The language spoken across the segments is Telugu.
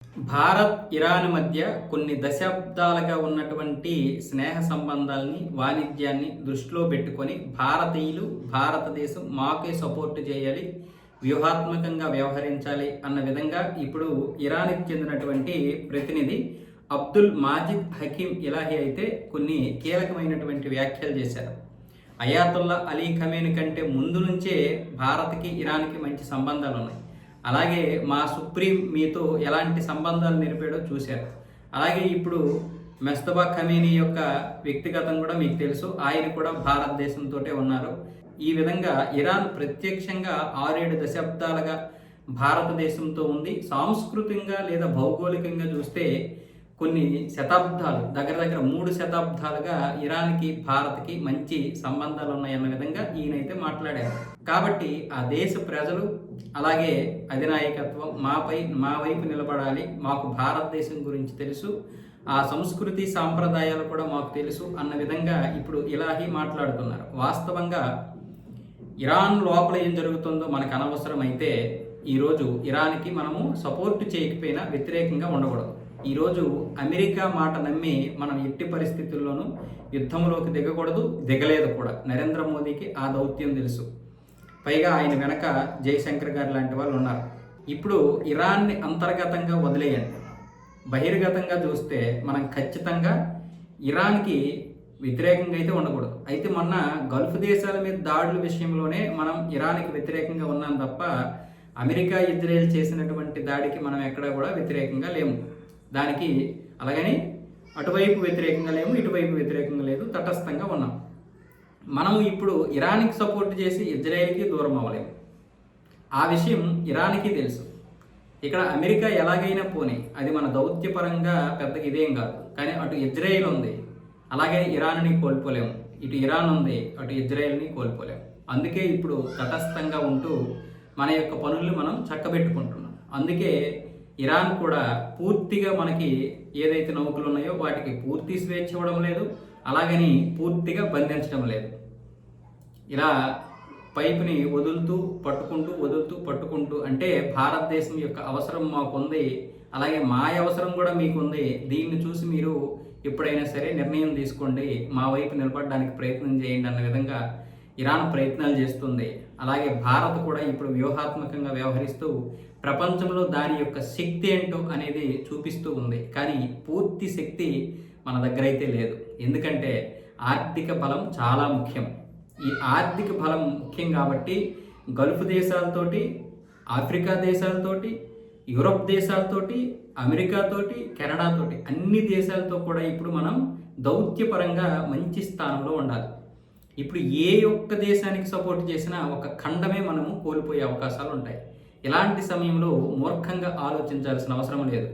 భారత్, ఇరాన్ మధ్య కొన్ని దశాబ్దాలుగా ఉన్నటువంటి స్నేహ సంబంధాలని, వాణిజ్యాన్ని దృష్టిలో పెట్టుకొని భారతీయులు, భారతదేశం మాకే సపోర్ట్ చేయాలి, వ్యూహాత్మకంగా వ్యవహరించాలి అన్న విధంగా ఇప్పుడు ఇరాన్కి చెందినటువంటి ప్రతినిధి అబ్దుల్ మాజిద్ హకీమ్ ఇలాహీ అయితే కొన్ని కీలకమైనటువంటి వ్యాఖ్యలు చేశారు. అయాతుల్లా అలీ ఖమేని కంటే ముందు నుంచే భారత్కి, ఇరాన్కి మంచి సంబంధాలు ఉన్నాయి. అలాగే మా సుప్రీం మీతో ఎలాంటి సంబంధాలు నిలిపాడో చూశారు. అలాగే ఇప్పుడు ముజ్తబా ఖమేనీ యొక్క వ్యక్తిగతం కూడా మీకు తెలుసు, ఆయన కూడా భారతదేశంతో ఉన్నారు. ఈ విధంగా ఇరాన్ ప్రత్యక్షంగా 6-7 దశాబ్దాలుగా భారతదేశంతో ఉంది. సాంస్కృతికంగా లేదా భౌగోళికంగా చూస్తే కొన్ని శతాబ్దాలు, దగ్గర 3 శతాబ్దాలుగా ఇరాన్కి, భారత్కి మంచి సంబంధాలు ఉన్నాయన్న విధంగా ఈయనైతే మాట్లాడారు. కాబట్టి ఆ దేశ ప్రజలు అలాగే అధినాయకత్వం మా వైపు నిలబడాలి, మాకు భారతదేశం గురించి తెలుసు, ఆ సంస్కృతి సాంప్రదాయాలు కూడా మాకు తెలుసు అన్న విధంగా ఇప్పుడు ఇలాహీ మాట్లాడుతున్నారు. వాస్తవంగా ఇరాన్ లోపల ఏం జరుగుతుందో మనకు అనవసరం. అయితే ఈరోజు ఇరాన్కి మనము సపోర్ట్ చేయకపోయినా వ్యతిరేకంగా ఉండకూడదు. ఈరోజు అమెరికా మాట నమ్మి మనం ఎట్టి పరిస్థితుల్లోనూ యుద్ధంలోకి దిగకూడదు, దిగలేదు కూడా. నరేంద్ర మోదీకి ఆ దౌత్యం తెలుసు. పైగా ఆయన వెనక జయశంకర్ గారు లాంటి వాళ్ళు ఉన్నారు. ఇప్పుడు ఇరాన్ని అంతర్గతంగా వదిలేయండి, బహిర్గతంగా చూస్తే మనం ఖచ్చితంగా ఇరాన్కి వ్యతిరేకంగా అయితే ఉండకూడదు. అయితే మొన్న గల్ఫ్ దేశాల మీద దాడుల విషయంలోనే మనం ఇరాన్కి వ్యతిరేకంగా ఉన్నాం తప్ప అమెరికా, ఇజ్రాయెల్ చేసినటువంటి దాడికి మనం ఎక్కడా కూడా వ్యతిరేకంగా లేము. దానికి అలాగని అటువైపు వ్యతిరేకంగా లేము, ఇటువైపు వ్యతిరేకంగా లేదు, తటస్థంగా ఉన్నాం. మనము ఇప్పుడు ఇరాన్కి సపోర్ట్ చేసి ఇజ్రాయెల్కి దూరం అవ్వలేము. ఆ విషయం ఇరాన్కి తెలుసు. ఇక్కడ అమెరికా ఎలాగైనా పోనీ, అది మన దౌత్యపరంగా పెద్దగా ఇదేం కాదు. కానీ అటు ఇజ్రాయెల్ ఉంది, అలాగే ఇరాన్ని కోల్పోలేము. ఇటు ఇరాన్ ఉంది, అటు ఇజ్రాయెల్ని కోల్పోలేము. అందుకే ఇప్పుడు తటస్థంగా ఉంటూ మన యొక్క పనుల్ని మనం చక్కబెట్టుకుంటున్నాం. అందుకే ఇరాన్ కూడా పూర్తిగా మనకి ఏదైతే నౌకలు ఉన్నాయో వాటికి పూర్తి స్వేచ్ఛ ఇవ్వడం లేదు, అలాగని పూర్తిగా బంధించడం లేదు. ఇలా పైపుని వదులుతూ పట్టుకుంటూ అంటే భారతదేశం యొక్క అవసరం మాకుంది, అలాగే మా అవసరం కూడా మీకుంది, దీన్ని చూసి మీరు ఎప్పుడైనా సరే నిర్ణయం తీసుకోండి, మా వైపు నిలబడడానికి ప్రయత్నం చేయండి అన్న విధంగా ఇరాన్ ప్రయత్నాలు చేస్తుంది. అలాగే భారత్ కూడా ఇప్పుడు వ్యూహాత్మకంగా వ్యవహరిస్తూ ప్రపంచంలో దాని యొక్క శక్తి ఏంటో అనేది చూపిస్తూ ఉంది. కానీ పూర్తి శక్తి మన దగ్గర అయితే లేదు. ఎందుకంటే ఆర్థిక బలం చాలా ముఖ్యం. ఈ ఆర్థిక బలం ముఖ్యం కాబట్టి గల్ఫ్ దేశాలతోటి, ఆఫ్రికా దేశాలతోటి, యూరప్ దేశాలతోటి, అమెరికాతోటి, కెనడాతోటి, అన్ని దేశాలతో కూడా ఇప్పుడు మనం దౌత్యపరంగా మంచి స్థానంలో ఉండాలి. ఇప్పుడు ఏ ఒక్క దేశానికి సపోర్ట్ చేసినా ఒక ఖండమే మనము కోల్పోయే అవకాశాలు ఉంటాయి. ఇలాంటి సమయంలో మూర్ఖంగా ఆలోచించాల్సిన అవసరం లేదు.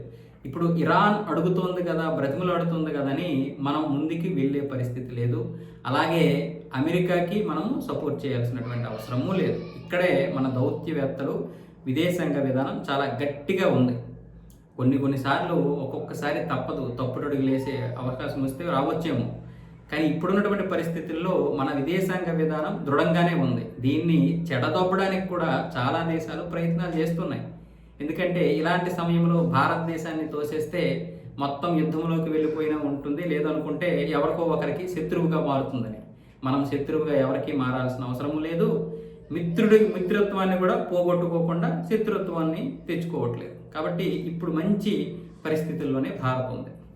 ఇప్పుడు ఇరాన్ అడుగుతోంది కదా, బ్రతిమలాడుతుంది కదా అని మనం ముందుకి వెళ్ళే పరిస్థితి లేదు. అలాగే అమెరికాకి మనము సపోర్ట్ చేయాల్సినటువంటి అవసరమూ లేదు. ఇక్కడే మన దౌత్యవేత్తలు, విదేశాంగ విధానం చాలా గట్టిగా ఉంది. కొన్నిసార్లు ఒక్కొక్కసారి తప్పుడు అడుగులేసే అవకాశం వస్తే రావచ్చేమో. కానీ ఇప్పుడున్నటువంటి పరిస్థితుల్లో మన విదేశాంగ విధానం దృఢంగానే ఉంది. దీన్ని చెడదొబ్బడానికి కూడా చాలా దేశాలు ప్రయత్నాలు చేస్తున్నాయి. ఎందుకంటే ఇలాంటి సమయంలో భారతదేశాన్ని తోసేస్తే మొత్తం యుద్ధంలోకి వెళ్ళిపోయినా ఉంటుంది, లేదనుకుంటే ఎవరికో ఒకరికి శత్రువుగా మారుతుందని. మనం శత్రువుగా ఎవరికి మారాల్సిన అవసరం లేదు. మిత్రత్వాన్ని కూడా పోగొట్టుకోకుండా శత్రుత్వాన్ని తెచ్చుకోవట్లేదు. కాబట్టి ఇప్పుడు మంచి పరిస్థితుల్లోనే భారత్ ఉంది.